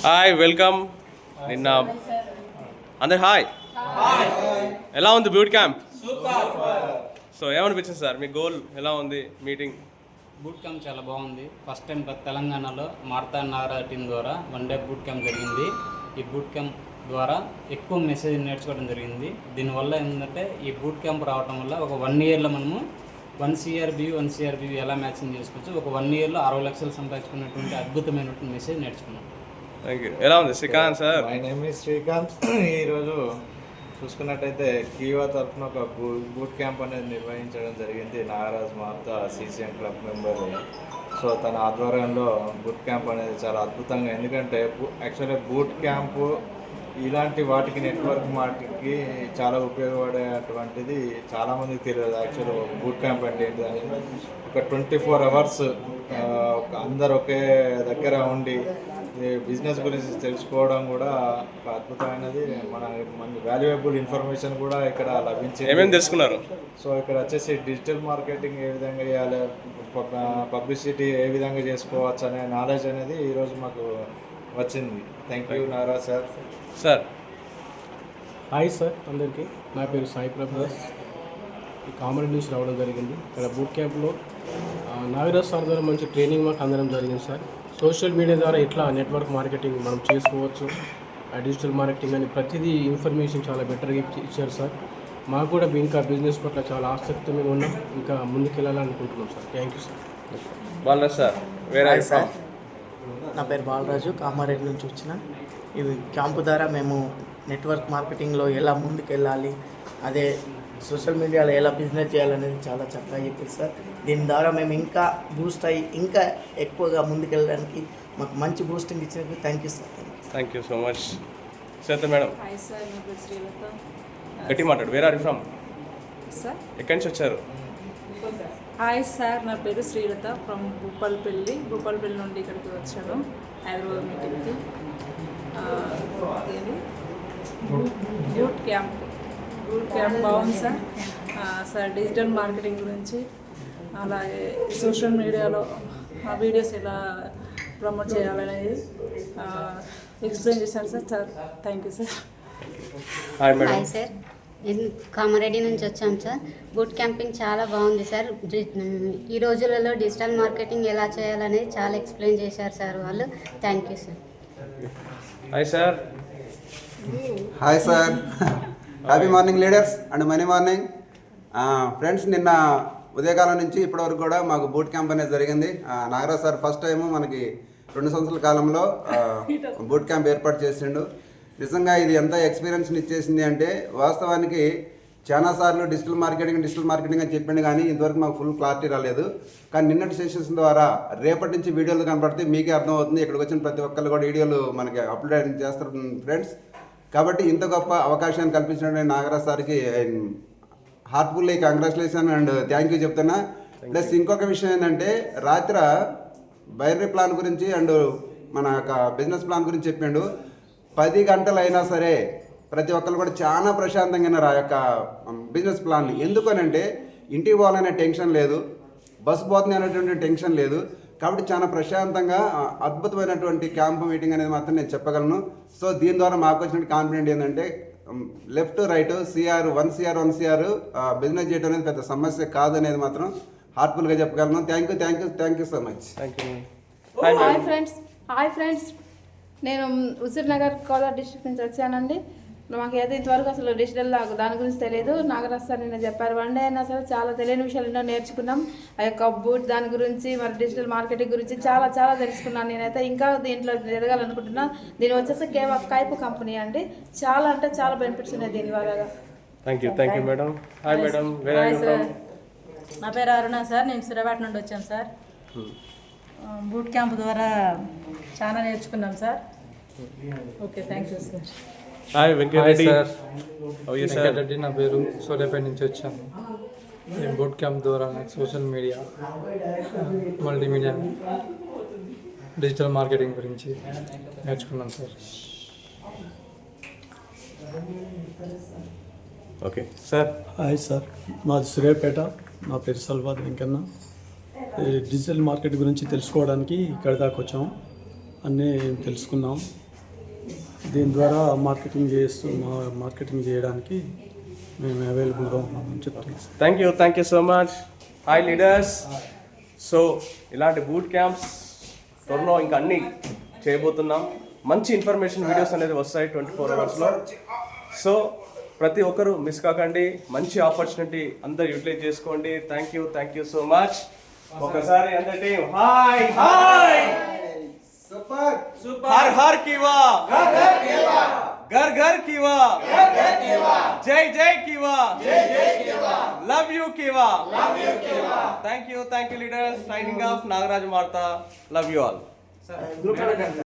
Hi welcome. నిన్న అందరు hi, ఎలా ఉంది బూట్ క్యాంప్? సో ఏమనిపించింది సార్, మీ గోల్ ఎలా ఉంది? మీటింగ్ బూట్ క్యాంప్ చాలా బాగుంది. ఫస్ట్ టైం తెలంగాణలో మార్తా నారా టీం ద్వారా 1 డే బూట్ క్యాంప్ జరిగింది. ఈ బూట్ క్యాంప్ ద్వారా ఎక్కువ మెసేజ్ నేర్చుకోవడం జరిగింది. దీనివల్ల ఏంటంటే ఈ బూట్ క్యాంప్ రావడం వల్ల ఒక 1 ఇయర్లో మనము 1 CRBV ఎలా మ్యాచింగ్ చేసుకోవచ్చు, ఒక 1 ఇయర్లో 60 లక్షలు సంపాదించుకున్నటువంటి అద్భుతమైనటువంటి మెసేజ్ నేర్చుకున్నాం. Thank you. ఎలా ఉంది Srikanth sir? My name is Srikanth. ఈరోజు చూసుకున్నట్టయితే కీవా తరఫున ఒక బూట్ క్యాంప్ అనేది నిర్వహించడం జరిగింది. Nagaraj Martha CCM club member. So తన ఆధ్వర్యంలో బూట్ క్యాంప్ అనేది చాలా అద్భుతంగా, ఎందుకంటే యాక్చువల్గా బూట్ క్యాంపు ఇలాంటి వాటికి నెట్వర్క్ వాటికి చాలా ఉపయోగపడేటువంటిది చాలామందికి తెలియదు. యాక్చువల్ బూట్ క్యాంప్ అంటే ఏంటిదని ఒక 24 అవర్స్ అందరు ఒకే దగ్గర ఉండి బిజినెస్ గురించి తెలుసుకోవడం కూడా ఒక అద్భుతమైనది. మన వాల్యుయబుల్ ఇన్ఫర్మేషన్ కూడా ఇక్కడ లభించింది. ఏమేమి తెలుసుకున్నారు? సో ఇక్కడ వచ్చేసి డిజిటల్ మార్కెటింగ్ ఏ విధంగా చేయాలి, పబ్లిసిటీ ఏ విధంగా చేసుకోవచ్చు అనే నాలెడ్జ్ అనేది ఈరోజు మాకు వచ్చింది. Thank you Nara sir. Sir hi sir అందరికీ, నా పేరు సాయి ప్రభాస్. ఈ కామెడీ నుంచి రావడం జరిగింది. ఇక్కడ బూట్ క్యాంప్లో నాగరాజ్ సార్ ద్వారా మంచి ట్రైనింగ్ మాకు అందడం జరిగింది సార్. సోషల్ మీడియా ద్వారా ఎట్లా నెట్వర్క్ మార్కెటింగ్ మనం చేసుకోవచ్చు, డిజిటల్ మార్కెటింగ్ అని ప్రతిదీ ఇన్ఫర్మేషన్ చాలా బెటర్గా ఇచ్చారు సార్. మాకు కూడా ఇంకా బిజినెస్ పట్ల చాలా ఆసక్తి మీద ఉన్నాం, ఇంకా ముందుకెళ్ళాలనుకుంటున్నాం sir. Thank you sir. Balraj sir, వేరే సార్, నా పేరు బాలరాజు, కామారెడ్డి నుంచి వచ్చిన. ఇది క్యాంపు ద్వారా మేము నెట్వర్క్ మార్కెటింగ్లో ఎలా ముందుకెళ్ళాలి, అదే సోషల్ మీడియాలో ఎలా బిజినెస్ చేయాలనేది చాలా చక్కగా చెప్పింది సార్. దీని ద్వారా మేము ఇంకా బూస్ట్ అయ్యి ఇంకా ఎక్కువగా ముందుకెళ్ళడానికి మాకు మంచి బూస్టింగ్ ఇచ్చినందుకు thank you sir. Thank you so much. Shweta madam. Hi sir, నా పేరు శ్రీలత. గట్టి మాట్లాడు. Where are you from? Sir ఎక్కడి నుంచి వచ్చారు? హాయ్ సార్, నా పేరు శ్రీలత ఫ్రమ్ భూపాలపల్లి నుండి ఇక్కడికి వచ్చాను హైదరాబాద్ మీటింగ్కి. ఇది బూట్ క్యాంప్ బాగుంది సార్. సార్ డిజిటల్ మార్కెటింగ్ గురించి, అలాగే సోషల్ మీడియాలో ఆ వీడియోస్ ఎలా ప్రమోట్ చేయాలనేది ఎక్స్ప్లెయిన్ చేశారు sir. Thank you sir. Hi madam. Hi sir, నేను కామారెడ్డి నుంచి వచ్చాం సార్. బూట్ క్యాంపింగ్ చాలా బాగుంది సార్. ఈ రోజులలో డిజిటల్ మార్కెటింగ్ ఎలా చేయాలనేది చాలా ఎక్స్ప్లెయిన్ చేశారు సార్ వాళ్ళు. Thank you sir. Hi sir. Hi sir, happy morning leaders and money morning friends. నిన్న ఉదయకాలం నుంచి ఇప్పటివరకు కూడా మాకు బూట్ క్యాంప్ అనేది జరిగింది. నాగరాజ్ సార్ ఫస్ట్ టైము మనకి 2 సంవత్సరాల కాలంలో బూట్ క్యాంప్ ఏర్పాటు చేసిండు. నిజంగా ఇది ఎంత ఎక్స్పీరియన్స్ని ఇచ్చేసింది అంటే, వాస్తవానికి చాలాసార్లు డిజిటల్ మార్కెటింగ్ అని చెప్పిండు, కానీ ఇంతవరకు మాకు ఫుల్ క్లారిటీ రాలేదు. కానీ నిన్నటి సెషన్స్ ద్వారా రేపటి నుంచి వీడియోలు కనపడితే మీకే అర్థమవుతుంది. ఇక్కడికి వచ్చిన ప్రతి ఒక్కళ్ళు కూడా వీడియోలు మనకి అప్లోడ్ చేస్తారు ఫ్రెండ్స్. కాబట్టి ఇంత గొప్ప అవకాశాన్ని కల్పించినటువంటి నాగరాజ్ సార్కి heartfully congratulation and thank you చెప్తున్నా. ప్లస్ ఇంకొక విషయం ఏంటంటే, రాత్రి బైనరీ ప్లాన్ గురించి అండ్ మన యొక్క బిజినెస్ ప్లాన్ గురించి చెప్పిండు. 10 గంటలు అయినా సరే ప్రతి ఒక్కరు కూడా చాలా ప్రశాంతంగా ఉన్నారు ఆ యొక్క బిజినెస్ ప్లాన్ని. ఎందుకనంటే ఇంటికి పోవాలనే టెన్షన్ లేదు, బస్సు పోతుంది అనేటువంటి టెన్షన్ లేదు. కాబట్టి చాలా ప్రశాంతంగా అద్భుతమైనటువంటి క్యాంప్ మీటింగ్ అనేది మాత్రం నేను చెప్పగలను. సో దీని ద్వారా మాకు వచ్చినటువంటి కాన్ఫిడెంట్ ఏంటంటే, left right CR1 CR business చేయడం అనేది పెద్ద సమస్య కాదు అనేది మాత్రం హార్ట్ఫుల్గా చెప్పగలను. Thank you so much. Hi friends, నేను హుజూర్ నగర్ కోదాడ డిస్ట్రిక్ట్ నుంచి వచ్చానండి. మాకు ఏదో ఇంతవరకు అసలు డిజిటల్ దాని గురించి తెలియదు. నాగరాజ్ సార్ నిన్న చెప్పారు. 1 డే అయినా సరే చాలా తెలియని విషయాలు ఎన్నో నేర్చుకున్నాం. ఆ యొక్క బూట్ దాని గురించి, మరి డిజిటల్ మార్కెటింగ్ గురించి చాలా తెలుసుకున్నాను. నేనైతే ఇంకా దీంట్లో ఎదగాలనుకుంటున్నాను. దీని వచ్చేసి కైపు కంపెనీ అండి. చాలా అంటే చాలా బెనిఫిట్స్ ఉన్నాయి దీని వల్ల. Thank you madam. Hi madam. నా పేరు అరుణ సార్, నేను సూర్యాపేట నుండి వచ్చాను సార్. బూట్ క్యాంప్ ద్వారా చాలా నేర్చుకున్నాం sir. Okay, thank you sir. Hi Venkatareddy sir. Venkatareddy నా పేరు, సూర్యాపేట నుంచి వచ్చాను. నేను బూట్ క్యాంప్ ద్వారా social media, multimedia, digital marketing గురించి నేర్చుకున్నాను sir. Okay sir. Hi sir, మాది సూర్యాపేట, నా పేరు సల్వాద్ వెంకన్న. డిజిటల్ మార్కెట్ గురించి తెలుసుకోవడానికి ఇక్కడ దాకా వచ్చాము. అన్నీ తెలుసుకున్నాం. దీని ద్వారా మార్కెటింగ్ చేయడానికి మేము అవైలబుల్గా ఉన్నామని చెప్తున్నాం. Thank you so much. Hi leaders. So ఇలాంటి బూట్ క్యాంప్స్ త్వరలో ఇంకా అన్నీ చేయబోతున్నాం. మంచి ఇన్ఫర్మేషన్ వీడియోస్ అనేది వస్తాయి 24 అవర్స్లో. సో ప్రతి ఒక్కరు మిస్ కాకండి. మంచి ఆపర్చునిటీ అందరు యూటిలైజ్ చేసుకోండి. Thank you so much. ఒకసారి అందరి team hi hi. Her her कीवा घर घर कीवा जय जय कीवा लव you कीवा. Thank you leaders. Signing off, Nagaraj Martha. Love you all.